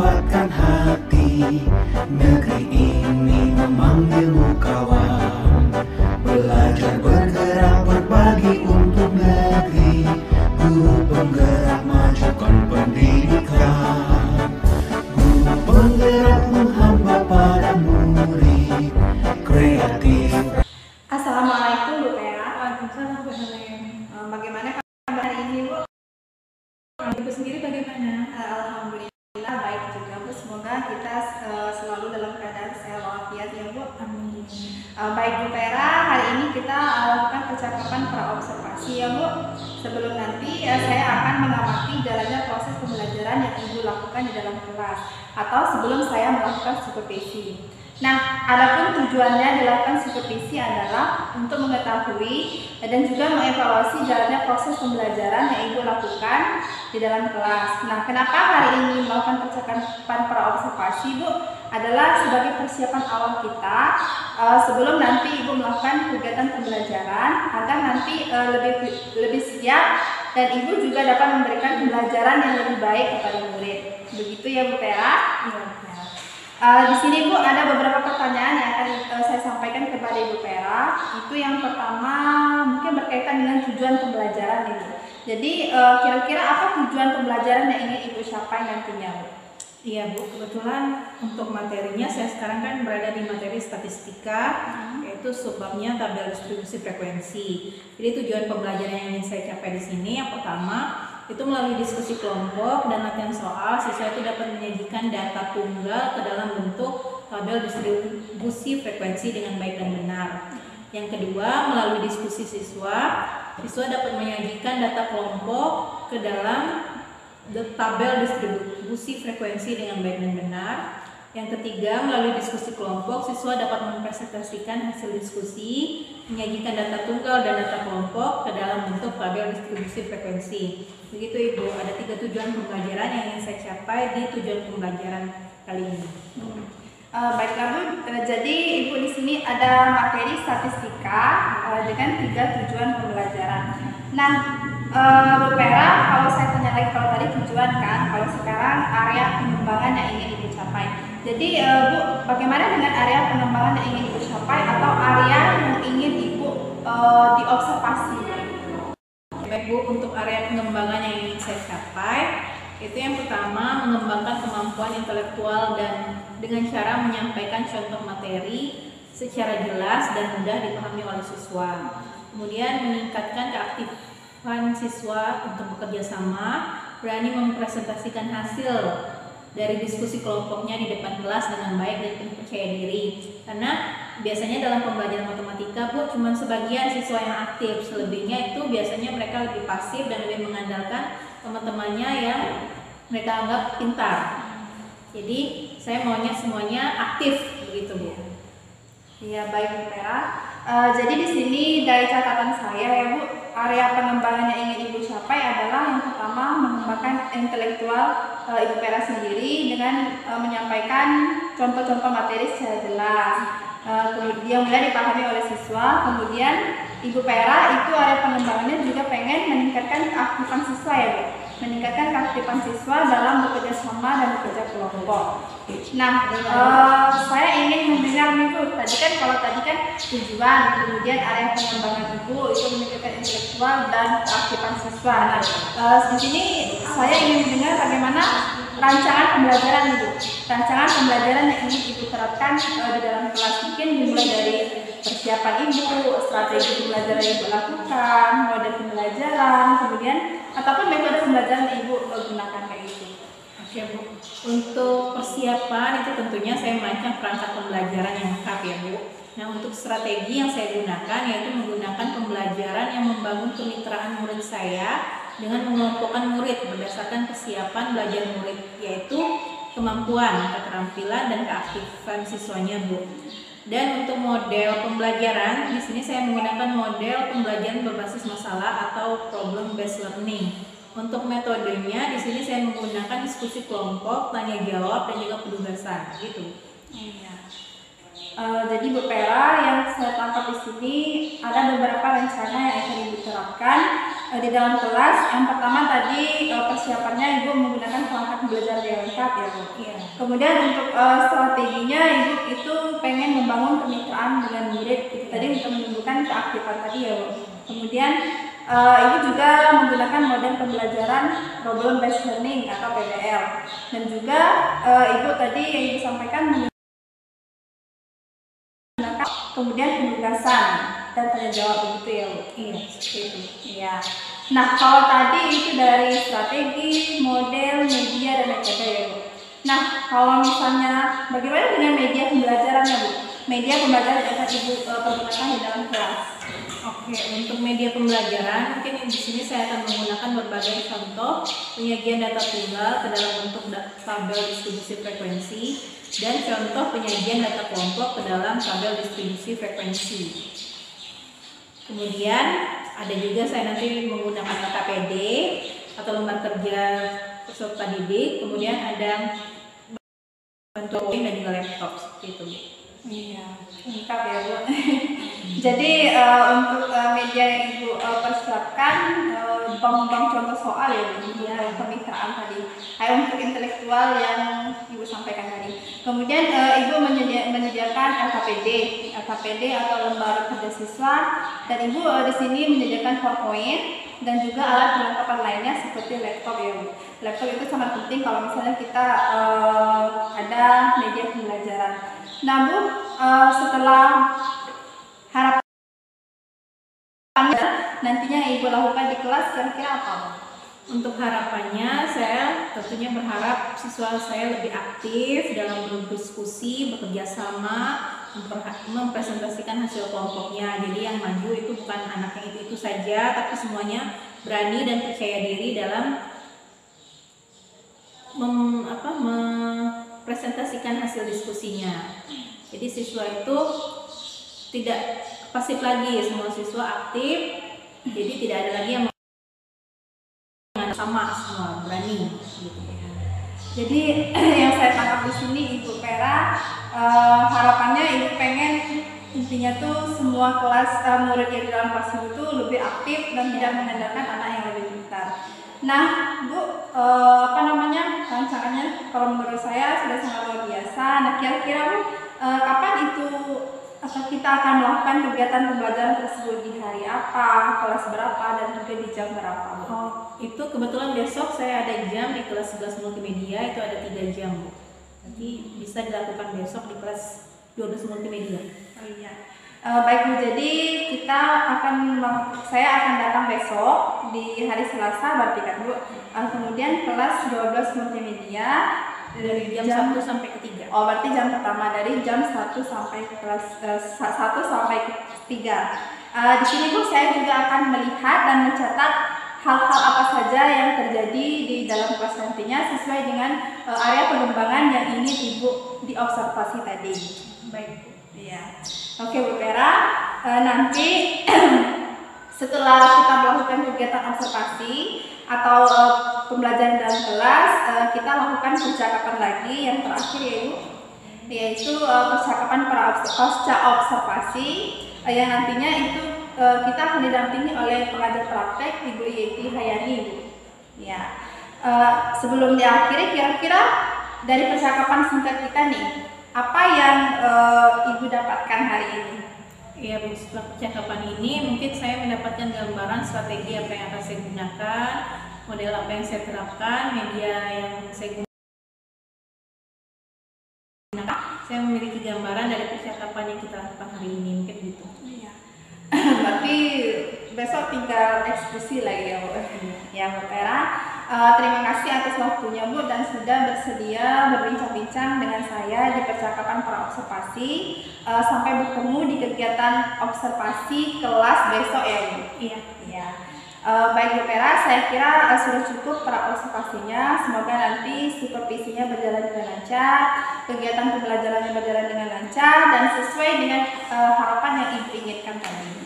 kuatkan hati. Negeri ini memanggilmu kawan. Belajar bergerak berbagi untuk negeri. Guru penggerak majukan pendidikan. Guru penggerak menghamba pada murid. Kreatif. Assalamualaikum Bu Pera. Waalaikumsalam Bu Helen. Bagaimana kabar hari ini Bu? Ibu sendiri bagaimana? Alhamdulillah baik juga Bu. Semoga kita selalu dalam keadaan sehat walafiat ya Bu. Amin. Baik Bu Pera, hari ini kita lakukan percakapan praobservasi ya Bu. Sebelum nanti saya akan mengamati jalannya proses pembelajaran yang Ibu lakukan di dalam kelas atau sebelum saya melakukan supervisi. Nah, adapun tujuannya dilakukan supervisi adalah untuk mengetahui dan juga mengevaluasi jalannya proses pembelajaran yang Ibu lakukan di dalam kelas. Nah, kenapa hari ini melakukan percakapan praobservasi Bu? Adalah sebagai persiapan awal kita sebelum nanti Ibu melakukan kegiatan pembelajaran agar nanti lebih siap dan Ibu juga dapat memberikan pembelajaran yang lebih baik kepada murid. Begitu ya Bu Pera? Iya. Di sini Bu ada beberapa pertanyaan yang akan saya sampaikan kepada Ibu Pera. Itu yang pertama mungkin berkaitan dengan tujuan pembelajaran ini. Jadi kira-kira apa tujuan pembelajaran yang ingin Ibu capai nantinya Bu? Iya Bu, kebetulan untuk materinya saya sekarang kan berada di materi statistika, yaitu subbabnya tabel distribusi frekuensi. Jadi tujuan pembelajaran yang ingin saya capai di sini yang pertama itu melalui diskusi kelompok dan latihan soal, siswa itu dapat menyajikan data tunggal ke dalam bentuk tabel distribusi frekuensi dengan baik dan benar. Yang kedua, melalui diskusi siswa dapat menyajikan data kelompok ke dalam tabel distribusi frekuensi dengan baik dan benar. Yang ketiga, melalui diskusi kelompok, siswa dapat mempresentasikan hasil diskusi, menyajikan data tunggal dan data kelompok ke dalam bentuk tabel distribusi frekuensi. Begitu Ibu, ada 3 tujuan pembelajaran yang ingin saya capai di tujuan pembelajaran kali ini. Baiklah Bu, jadi Ibu di sini ada materi statistika dengan 3 tujuan pembelajaran. Nah, Bu Pera, kalau saya tanya lagi, kalau tadi tujuan kan, kalau sekarang area pengembangan yang ingin Ibu capai. Jadi Bu, bagaimana dengan area pengembangan yang ingin Ibu capai atau area yang ingin Ibu diobservasi? Baik Bu, untuk area pengembangan yang ingin saya capai, itu yang pertama mengembangkan kemampuan intelektual dan dengan cara menyampaikan contoh materi secara jelas dan mudah dipahami oleh siswa. Kemudian meningkatkan keaktifan siswa untuk bekerja sama, berani mempresentasikan hasil dari diskusi kelompoknya di depan kelas dengan baik dan penuh percaya diri. Karena biasanya dalam pembelajaran matematika Bu, cuma sebagian siswa yang aktif, selebihnya itu biasanya mereka lebih pasif dan lebih mengandalkan teman-temannya yang mereka anggap pintar. Jadi saya maunya semuanya aktif begitu Bu. Iya baik Bu Pera. Jadi di sini dari catatan saya ya Bu, area pengembangan yang ingin Ibu capai adalah yang pertama mengembangkan intelektual Ibu Pera sendiri dengan menyampaikan contoh-contoh materi secara jelas, yang mudah dipahami oleh siswa. Kemudian Ibu Pera itu area pengembangannya juga pengen meningkatkan keaktifan siswa ya Bu, meningkatkan keaktifan siswa dalam bekerja sama dan bekerja kelompok. Nah, saya ingin mendengar nih Bu, kalau tadi kan tujuan, kemudian area pengembangan Ibu itu meningkatkan intelektual dan keaktifan siswa. Nah, di sini saya ingin mendengar bagaimana rancangan pembelajaran Ibu, rancangan pembelajaran yang ingin Ibu terapkan di dalam kelas. Mungkin dimulai dari persiapan Ibu, strategi pembelajaran yang Ibu lakukan, model pembelajaran, kemudian ataupun metode pembelajaran yang Ibu gunakan kayak gitu. Oke Bu, untuk persiapan itu tentunya saya merancang perangkat pembelajaran yang lengkap ya Bu. Nah, untuk strategi yang saya gunakan yaitu menggunakan pembelajaran yang membangun kemitraan murid saya dengan mengelompokkan murid berdasarkan kesiapan belajar murid, yaitu kemampuan, keterampilan, dan keaktifan siswanya Bu. Dan untuk model pembelajaran, di sini saya menggunakan model pembelajaran berbasis masalah atau problem based learning. Untuk metodenya di sini saya menggunakan diskusi kelompok, tanya jawab, dan juga penugasan, gitu. Iya. Jadi Bu Pera, yang saya tangkap di sini ada beberapa rencana yang akan diterapkan di dalam kelas, yang pertama tadi persiapannya Ibu menggunakan perangkat belajar yang lengkap ya Bu. Iya. Kemudian untuk strateginya Ibu itu pengen membangun kemitraan dengan murid, itu tadi untuk menunjukkan keaktifan tadi ya Bu. Kemudian Ibu juga menggunakan model pembelajaran problem based learning atau PBL, dan juga Ibu tadi yang Ibu sampaikan menggunakan kemudian penugasan dan tanya jawab begitu ya Bu. Iya, seperti itu. Iya. Nah, kalau tadi itu dari strategi, model, media, dan metode ya Bu. Nah, kalau misalnya bagaimana dengan media pembelajarannya Bu? Media pembelajaran yang akan Ibu pergunakan di dalam kelas. Oke, untuk media pembelajaran mungkin di sini saya akan menggunakan berbagai contoh penyajian data tunggal ke dalam bentuk tabel distribusi frekuensi dan contoh penyajian data kelompok ke dalam tabel distribusi frekuensi. Kemudian ada juga saya nanti menggunakan KKPD atau lembar kerja peserta didik, kemudian ada bentuk dan juga laptop seperti itu. Iya, lengkap ya Bu. Jadi untuk media yang Ibu persiapkan bank contoh soal ya Bu, kemitraan tadi. Untuk intelektual yang Ibu sampaikan tadi. Kemudian Ibu menyediakan LKPD atau lembar kerja siswa, dan Ibu di sini menyediakan PowerPoint dan juga alat perlengkapan lainnya seperti laptop ya Bu. Laptop itu sangat penting kalau misalnya kita ada media pembelajaran. Nah Bu, setelah harapannya nantinya yang Ibu lakukan di kelas kira-kira apa Bu? Untuk harapannya saya tentunya berharap siswa saya lebih aktif dalam berdiskusi, bekerja sama, mempresentasikan hasil kelompoknya. Jadi yang maju itu bukan anak yang itu saja, tapi semuanya berani dan percaya diri dalam mempresentasikan hasil diskusinya. Jadi siswa itu tidak pasif lagi, semua siswa aktif. Jadi tidak ada lagi yang sama, semua berani gitu. Jadi yang saya tangkap di sini Ibu Vera, harapannya Ibu pengen intinya tuh semua kelas murid yang di dalam kelas itu lebih aktif dan tidak mengandalkan anak yang lebih pintar. Nah Bu, rancangannya kalau menurut saya sudah sangat luar biasa. Nah kira-kira Bu, kapan itu kita akan melakukan kegiatan pembelajaran tersebut, di hari apa, kelas berapa, dan juga di jam berapa Bu? Oh, itu kebetulan besok saya ada jam di kelas 11 multimedia, itu ada 3 jam Bu. Jadi bisa dilakukan besok di kelas 12 multimedia. Oh iya. Baik Bu, jadi saya akan datang besok di hari Selasa berarti kan Bu. Kemudian kelas 12 multimedia dari jam 1 sampai ke 3. Oh, berarti jam pertama dari jam 1 sampai kelas 1 sampai ke 3. Di sini Bu, saya juga akan melihat dan mencatat hal-hal apa saja yang terjadi di dalam kelas nantinya sesuai dengan area pengembangan yang ingin Ibu diobservasi tadi. Baik Bu. Iya. Oke Bu Vera, nanti setelah kita melakukan kegiatan observasi atau pembelajaran dalam kelas, kita lakukan percakapan lagi yang terakhir ya Ibu, yaitu percakapan pasca observasi yang nantinya itu kita akan didampingi oleh pengajar praktek Ibu Yeti Hayani Ibu. Ya, sebelum diakhiri kira-kira dari percakapan singkat kita nih, apa yang Ibu dapatkan hari ini? Iya Bu, setelah percakapan ini mungkin saya mendapatkan gambaran strategi apa yang akan saya gunakan, model apa yang saya terapkan, media yang saya gunakan. Saya memiliki gambaran dari percakapan yang kita lakukan hari ini, mungkin gitu. Iya. Berarti besok tinggal eksekusi lagi ya Bu. Ya Bu Vera, terima kasih atas waktunya Bu dan sudah bersedia berbincang-bincang dengan saya di percakapan praobservasi. Sampai bertemu di kegiatan observasi kelas besok ya Bu. Iya. Ya. Baik Bu Vera, saya kira sudah cukup praobservasinya. Semoga nanti supervisinya berjalan dengan lancar, kegiatan pembelajarannya berjalan dengan lancar dan sesuai dengan harapan yang Ibu inginkan tadi.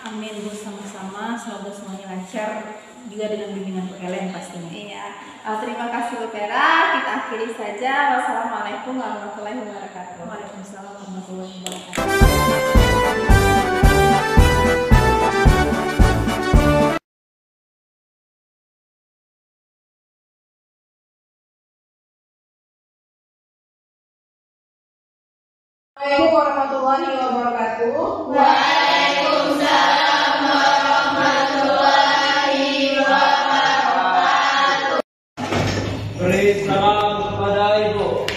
Amin Bu, sama-sama. Semoga semuanya lancar juga dengan bimbingan Bu Ellen pastinya. Iya. Terima kasih Bu Vera. Kita akhiri saja. Wassalamualaikum warahmatullahi wabarakatuh. Waalaikumsalam warahmatullahi wabarakatuh. Assalamualaikum warahmatullahi wabarakatuh. Waalaikumsalam warahmatullahi wabarakatuh. Beri salam kepada Ibu.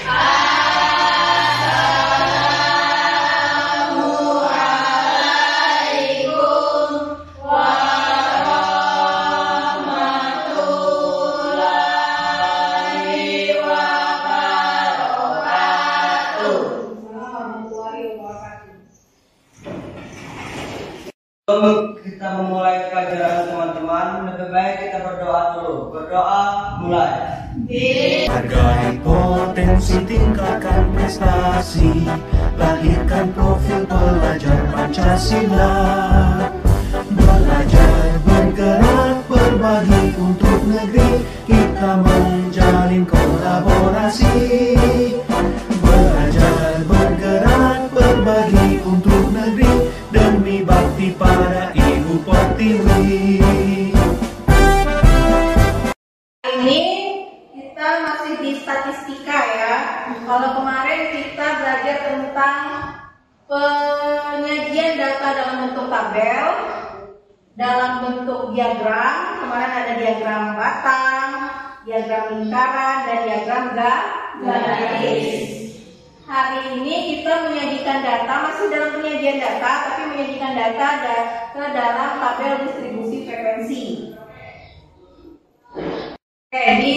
Sebelum kita memulai pelajaran teman-teman, lebih baik kita berdoa dulu. Berdoa, mulai. Hargai potensi, tingkatkan prestasi, lahirkan profil pelajar Pancasila. Belajar, bergerak, berbagi untuk negeri, kita menjalin kolaborasi. Belajar, bergerak, berbagi untuk negeri, demi bakti pada Ibu Pertiwi. Ini kita masih di statistika ya. Kalau kemarin kita belajar tentang penyajian data dalam bentuk tabel, dalam bentuk diagram. Kemarin ada diagram batang, diagram lingkaran, dan diagram garis. Hari ini kita menyajikan data, masih dalam penyajian data, tapi menyajikan data ke dalam tabel distribusi frekuensi. Oke, di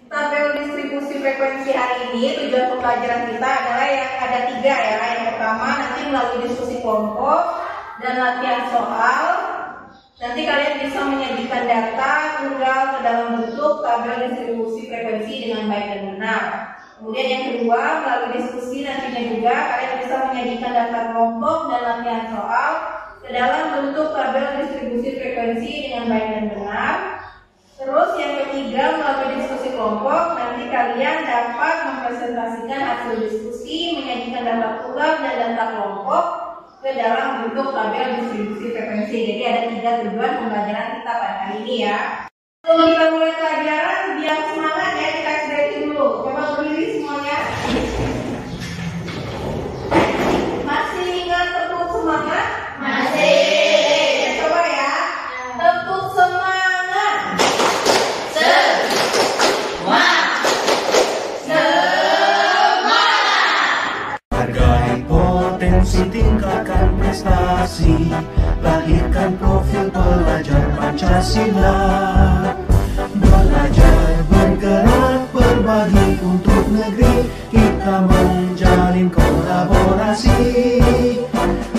tabel distribusi frekuensi hari ini tujuan pembelajaran kita adalah yang ada 3 ya. Yang pertama nanti melalui diskusi kelompok dan latihan soal, nanti kalian bisa menyajikan data tunggal ke dalam bentuk tabel distribusi frekuensi dengan baik dan benar. Kemudian yang kedua, melalui diskusi nantinya juga kalian bisa menyajikan data kelompok dan latihan soal ke dalam bentuk tabel distribusi frekuensi dengan baik dan benar. Terus yang ketiga, melalui diskusi kelompok nanti kalian dapat mempresentasikan hasil diskusi, menyajikan data tunggal dan data kelompok ke dalam bentuk tabel distribusi frekuensi. Jadi ada 3 tujuan pembelajaran kita pada hari ini ya. Sebelum kita mulai pelajaran, biar semangat ya, kita stretching dulu. Coba berdiri semuanya. Masih ingat tepuk semangat? Masih. Coba ya, tepuk semangat. Hargai potensi, tingkatkan prestasi, lahirkan profil pelajar Pancasila. Belajar, bergerak, berbagi untuk negeri, kita menjalin kolaborasi.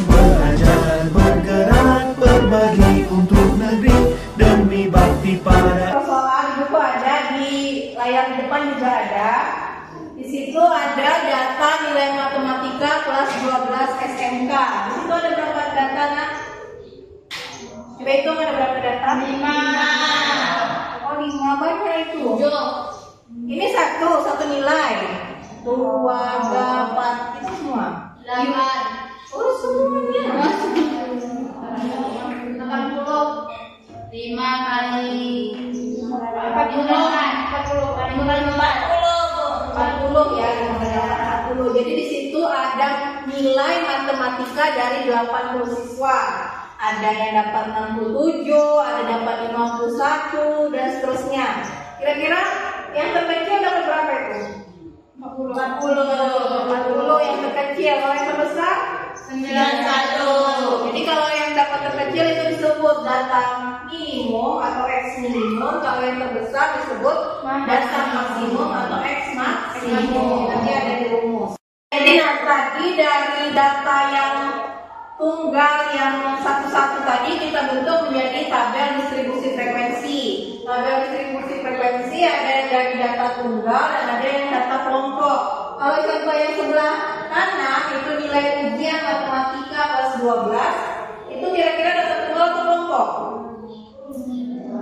Belajar, bergerak, berbagi untuk negeri, demi bakti pada. Soal buku ada di layar di depan juga ada. Di situ ada data nilai matematika kelas 12 SMK. Di situ ada berapa data, Nak? Coba hitung ada berapa data? 5. Oh, 5 banyak itu. Ini satu nilai. 2, 4 itu semua. 8. Oh, semuanya. 80. 5 kali 40 ya, 40. Jadi di situ ada nilai matematika dari 80 siswa. Ada yang dapat 67, ada dapat 51 dan seterusnya. Kira-kira yang terkecil dapat berapa itu? 40 yang terkecil. Kalau yang terbesar 91. Jadi kalau yang dapat terkecil itu disebut data minimum atau X minimum. Kalau yang terbesar disebut data maksimum atau X maksimum. Nanti ada di rumus. Jadi tadi dari data yang tunggal yang satu-satu tadi kita bentuk menjadi tabel distribusi frekuensi. Tabel distribusi frekuensi ada yang dari data tunggal dan ada yang data kelompok. Kalau contoh yang sebelah kanan itu nilai ujian matematika kelas 12, itu kira-kira data tunggal atau kelompok?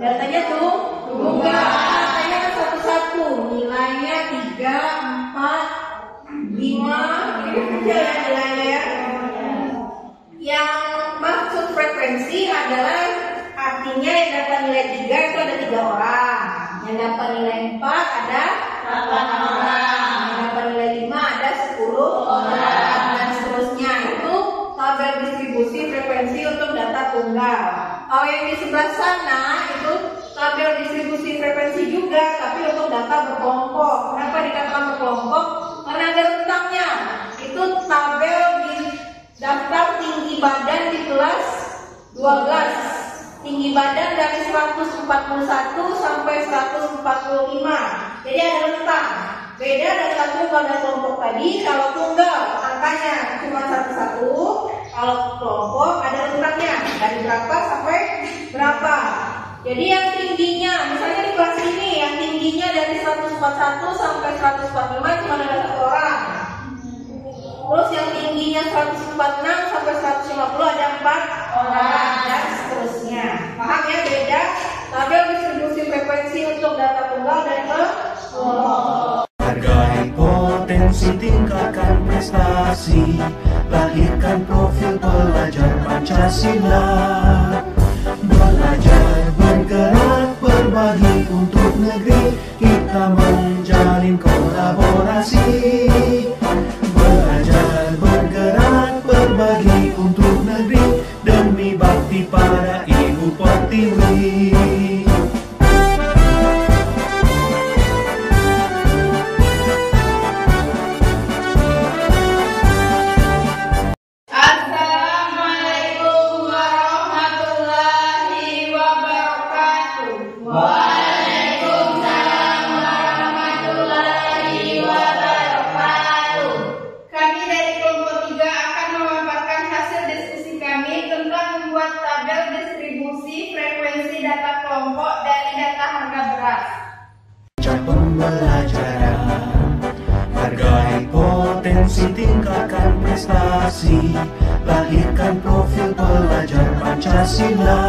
Datanya tuh tunggal. Datanya kan satu-satu, nilainya 3, 4, 5, ini kecil ya nilainya ya. Yang maksud frekuensi adalah artinya yang dapat nilai 3 itu ada 3 orang, yang dapat nilai 4 ada 8 orang, yang dapat nilai 5 ada 10 orang, dan Kalau yang di sebelah sana itu tabel distribusi frekuensi juga, tapi untuk data berkelompok. Kenapa dikatakan berkelompok? Karena ada rentangnya. Itu tabel di daftar tinggi badan di kelas 12. Tinggi badan dari 141 sampai 145. Jadi ada rentang. Beda data tunggal dan kelompok tadi. Kalau tunggal angkanya cuma satu-satu, kalau kelompok ada rentangnya dari berapa sampai berapa. Jadi yang tingginya, misalnya di kelas ini yang tingginya dari 141 sampai 145 cuma ada satu orang. Terus yang tingginya 146 sampai 150 ada 4 orang dan seterusnya. Paham ya beda tabel distribusi frekuensi untuk data tunggal dan kelompok. Hargai potensi, tingkatkan prestasi, lahirkan profil pelajar Pancasila. Belajar, bergerak, berbagi untuk negeri, kita menjalin kolaborasi. Belajar, bergerak, berbagi untuk negeri, demi bakti pada Ibu Pertiwi. Assalamualaikum warahmatullahi wabarakatuh. Waalaikumsalam warahmatullahi wabarakatuh. Kami dari kelompok 3 akan memaparkan hasil diskusi kami tentang membuat tabel distribusi frekuensi data kelompok dari data harga beras. Pembelajaran, hargai potensi, tingkatkan prestasi, lahirkan profil pelajar Pancasila.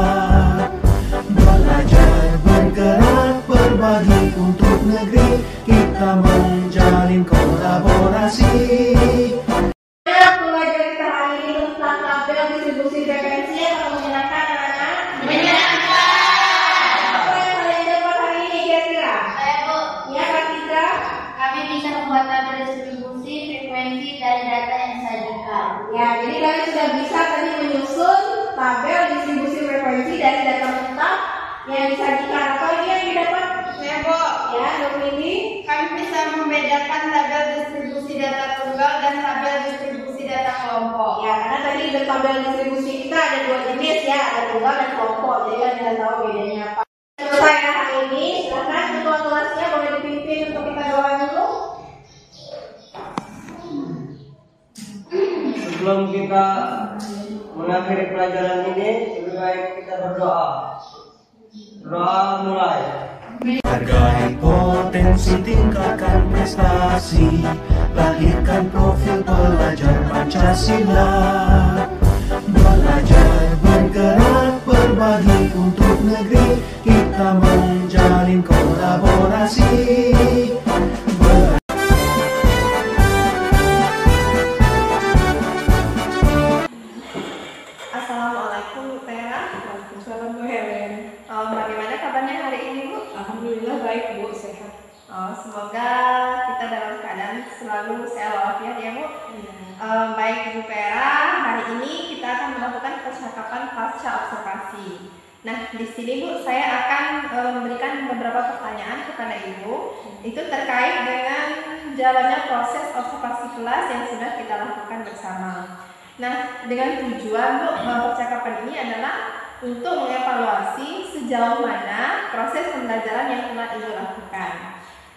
Belajar, bergerak, berbagi untuk negeri, kita menjalin kolaborasi. Pelajaran kita hari ini tentang tabel distribusi frekuensi yang menyenangkan anak-anak. Apa yang kalian dapat hari ini kira-kira? Saya Bu, Ya Kak Tika. kami bisa membuat tabel distribusi frekuensi dari data yang disajikan. Ya, jadi kalian sudah bisa tadi menyusun tabel distribusi frekuensi dari data mentah yang disajikan. Apa ini yang didapat? Saya Bu, Ya, Dominiki. kami bisa membedakan tabel distribusi data tunggal dan tabel distribusi data kelompok. Ya, karena tadi di tabel distribusi kita ada dua jenis ya, ada tunggal dan kelompok. Jadi kalian sudah tahu bedanya apa. Selesai ya hari ini. Silakan ketua kelasnya boleh dipimpin untuk kita doa dulu. Sebelum kita mengakhiri pelajaran ini, lebih baik kita berdoa. Doa mulai. Hargai potensi, tingkatkan prestasi, lahirkan profil pelajar Pancasila. Belajar, bergerak, berbagi untuk negeri, kita menjalin kolaborasi. Assalamualaikum Bu Tera. Waalaikumsalam Bu Helen. Bagaimana kabarnya hari ini Bu? Alhamdulillah baik Bu, sehat. Semoga kita dalam keadaan selalu sehat walafiat ya Bu. Baik Bu Tera, hari ini kita akan melakukan percakapan pasca observasi. Nah, di sini Bu, saya akan memberikan beberapa pertanyaan kepada Ibu. Itu terkait dengan jalannya proses observasi kelas yang sudah kita lakukan bersama. Nah, dengan tujuan Bu, percakapan ini adalah untuk mengevaluasi sejauh mana proses pembelajaran yang telah Ibu lakukan.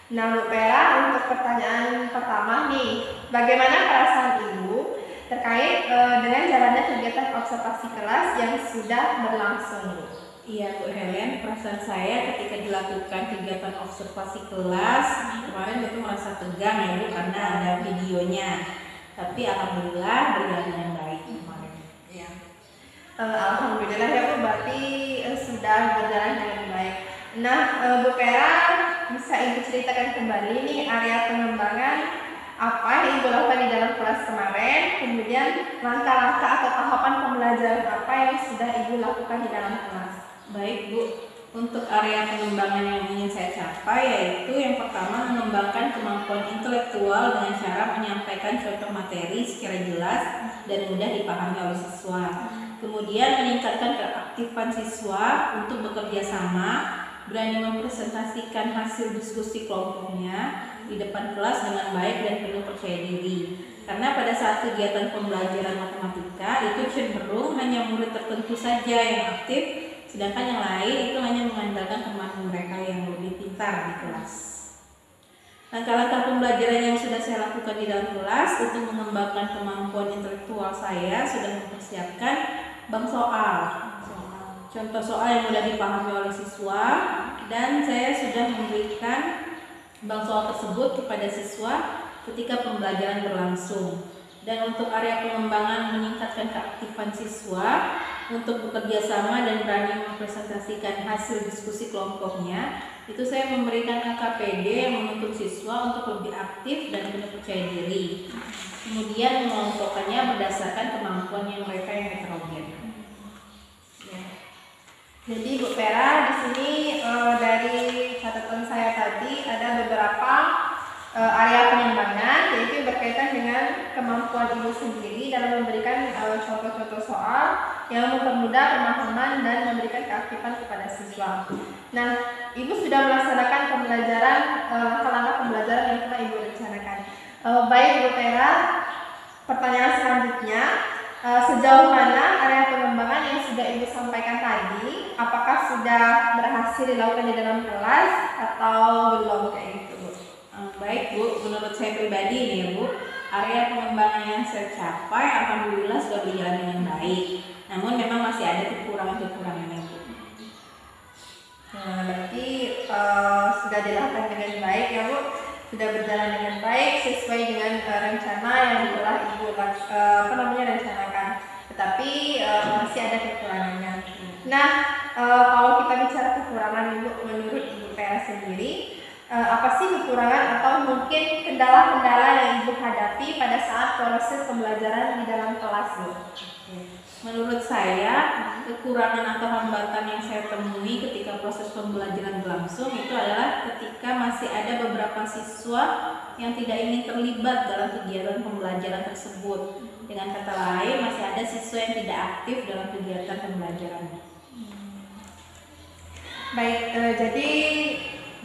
Nah, Bu Vera, untuk pertanyaan pertama nih, bagaimana perasaan Ibu terkait dengan jalannya kegiatan observasi kelas yang sudah berlangsung? Iya Bu Helen, perasaan saya ketika dilakukan kegiatan observasi kelas kemarin itu merasa tegang ya Bu karena ada videonya. Tapi alhamdulillah berjalan dengan baik kemarin. Ya. Alhamdulillah ya Bu, berarti sudah berjalan dengan baik. Nah, Bu Vera, bisa Ibu ceritakan kembali nih area pengembangan apa yang Ibu lakukan di dalam kelas kemarin, kemudian langkah-langkah atau tahapan pembelajaran apa yang sudah Ibu lakukan di dalam kelas? Baik Bu, Untuk area pengembangan yang ingin saya capai yaitu yang pertama mengembangkan kemampuan intelektual dengan cara menyampaikan contoh materi secara jelas dan mudah dipahami oleh siswa. Kemudian meningkatkan keaktifan siswa untuk bekerja sama, berani mempresentasikan hasil diskusi kelompoknya di depan kelas dengan baik dan penuh percaya diri. Karena pada saat kegiatan pembelajaran matematika itu cenderung hanya murid tertentu saja yang aktif, sedangkan yang lain itu hanya mengandalkan teman mereka yang lebih pintar di kelas. Langkah-langkah pembelajaran yang sudah saya lakukan di dalam kelas untuk mengembangkan kemampuan intelektual saya sudah mempersiapkan bank soal. Contoh soal yang mudah dipahami oleh siswa, dan saya sudah memberikan bank soal tersebut kepada siswa ketika pembelajaran berlangsung. Dan untuk area pengembangan meningkatkan keaktifan siswa untuk bekerja sama dan berani mempresentasikan hasil diskusi kelompoknya, itu saya memberikan KKPD yang menuntut siswa untuk lebih aktif dan penuh percaya diri. Kemudian mengelompokkannya berdasarkan kemampuan mereka yang heterogen. Ya. Jadi Bu Vera, di sini dari catatan saya tadi ada beberapa area pengembangan, yaitu berkaitan dengan kemampuan ibu sendiri dalam memberikan contoh-contoh soal yang mempermudah pemahaman dan memberikan keaktifan kepada siswa. Nah, ibu sudah melaksanakan pembelajaran, langkah-langkah pembelajaran yang telah ibu rencanakan. Baik Bu Vera, pertanyaan selanjutnya, sejauh mana area pengembangan yang sudah ibu sampaikan tadi, apakah sudah berhasil dilakukan di dalam kelas atau belum kayak gitu Bu? Baik Bu, menurut saya pribadi nih ya Bu, area pengembangan yang saya capai alhamdulillah sudah berjalan dengan baik. Namun memang masih ada kekurangan-kekurangannya Bu. Nah, berarti sudah dilakukan dengan baik ya Bu, sudah berjalan dengan baik sesuai dengan rencana yang telah ibu rencanakan. Tetapi masih ada kekurangannya. Nah, kalau kita bicara kekurangan Ibu, menurut Ibu Vera sendiri, apa sih kekurangan atau mungkin kendala-kendala yang ibu hadapi pada saat proses pembelajaran di dalam kelas Bu? Menurut saya, kekurangan atau hambatan yang saya temui ketika proses pembelajaran berlangsung itu adalah ketika masih ada beberapa siswa yang tidak ingin terlibat dalam kegiatan pembelajaran tersebut. Dengan kata lain, masih ada siswa yang tidak aktif dalam kegiatan pembelajaran. Baik, jadi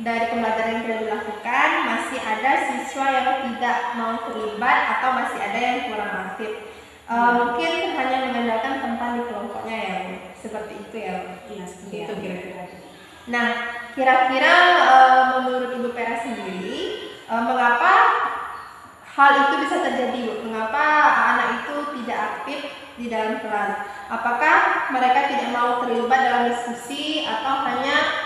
dari pembelajaran yang sudah dilakukan masih ada siswa yang tidak mau terlibat atau masih ada yang kurang aktif. Mungkin hanya mengandalkan teman di kelompoknya ya Bu, seperti itu ya Bu. Iya, seperti itu kira-kira. Nah, kira-kira menurut Ibu Vera sendiri, mengapa hal itu bisa terjadi Bu? Mengapa anak itu tidak aktif di dalam kelas? Apakah mereka tidak mau terlibat dalam diskusi atau hanya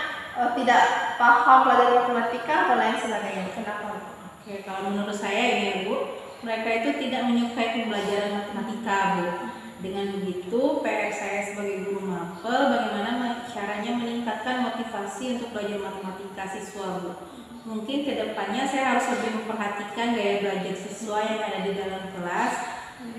tidak paham pelajaran matematika atau lain sebagainya? Kenapa? Oke, kalau menurut saya ini ya Bu, mereka itu tidak menyukai pembelajaran matematika Bu. Dengan begitu, PR saya sebagai guru mapel bagaimana caranya meningkatkan motivasi untuk belajar matematika siswa Bu. Mungkin kedepannya saya harus lebih memperhatikan gaya belajar siswa yang ada di dalam kelas.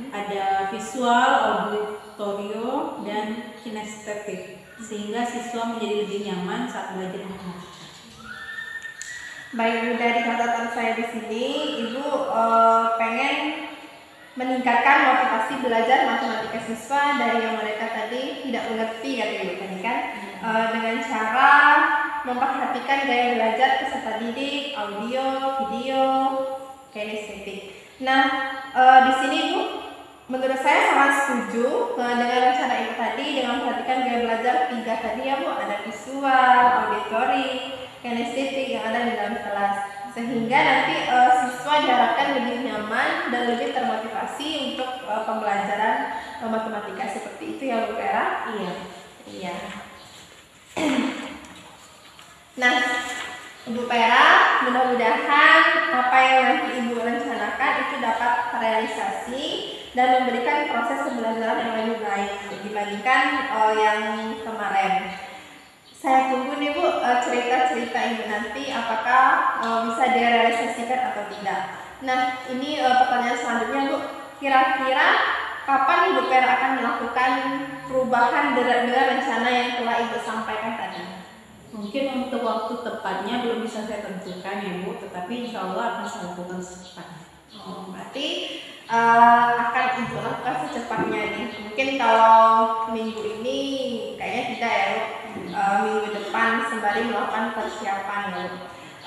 Ada visual, auditorio, dan kinestetik, sehingga siswa menjadi lebih nyaman saat belajar matematika. Baik Bu, dari catatan saya di sini, Ibu pengen meningkatkan motivasi belajar matematika siswa dari yang mereka tadi tidak mengerti kata Ibu tadi kan, dengan cara memperhatikan gaya belajar peserta didik, audio, video, kinestetik. Nah, di sini Bu, menurut saya sangat setuju dengan rencana Ibu tadi dengan memperhatikan gaya belajar 3 tadi ya Bu, ada visual, auditory, kinestetik yang ada di dalam kelas, sehingga nanti siswa diharapkan lebih nyaman dan lebih termotivasi untuk pembelajaran matematika seperti itu ya Bu Vera? Iya. Nah, Ibu Vera, mudah-mudahan apa yang nanti Ibu rencanakan itu dapat terrealisasi dan memberikan proses pembelajaran yang lebih baik dibandingkan yang kemarin. Saya tunggu nih Bu cerita-cerita Ibu nanti apakah bisa direalisasikan atau tidak. Nah, ini pertanyaan selanjutnya Bu, kira-kira kapan Ibu Vera akan melakukan perubahan dengan rencana yang telah Ibu sampaikan tadi? Mungkin untuk waktu tepatnya belum bisa saya tentukan ya Bu, tetapi insya Allah akan saya lakukan secepatnya. Berarti akan Ibu lakukan secepatnya nih. Mungkin kalau minggu ini kayaknya tidak ya Bu. Minggu depan sembari melakukan persiapan ya Bu.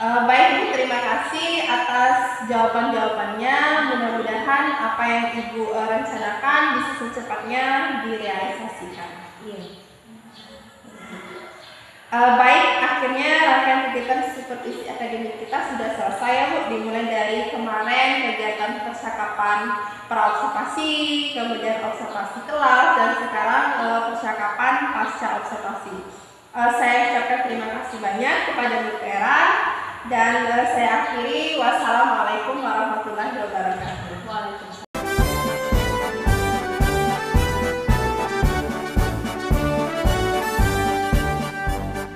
Baik Ibu, terima kasih atas jawaban-jawabannya. Mudah-mudahan apa yang Ibu rencanakan bisa secepatnya direalisasikan. Iya. Baik, akhirnya rangkaian kegiatan seperti akademik kita sudah selesai ya Bu. Dimulai dari kemarin kegiatan percakapan praobservasi, kemudian observasi kelas, dan sekarang percakapan pasca observasi. Saya ucapkan terima kasih banyak kepada Mutiara dan saya akhiri. Wassalamualaikum warahmatullahi wabarakatuh. Waalaikumsalam.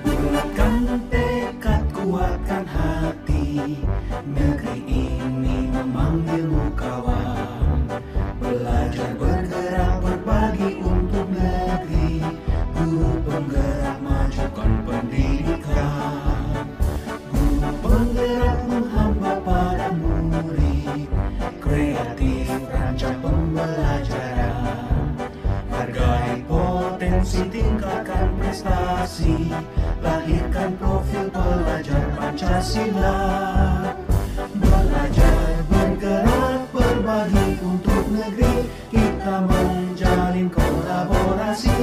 Bulatkan tekad, kuatkan hati. Negeri ini memanggilmu kawan. Belajar bergerak berbagi untuk negeri. Guru penggerak majukan pendidikan. Guru penggerak menghamba para murid. Kreatif rancang pembelajaran. Hargai potensi, tingkatkan prestasi. Lahirkan profil pelajar Pancasila. Belajar bergerak berbagi untuk negeri. Kita menjalin kolaborasi.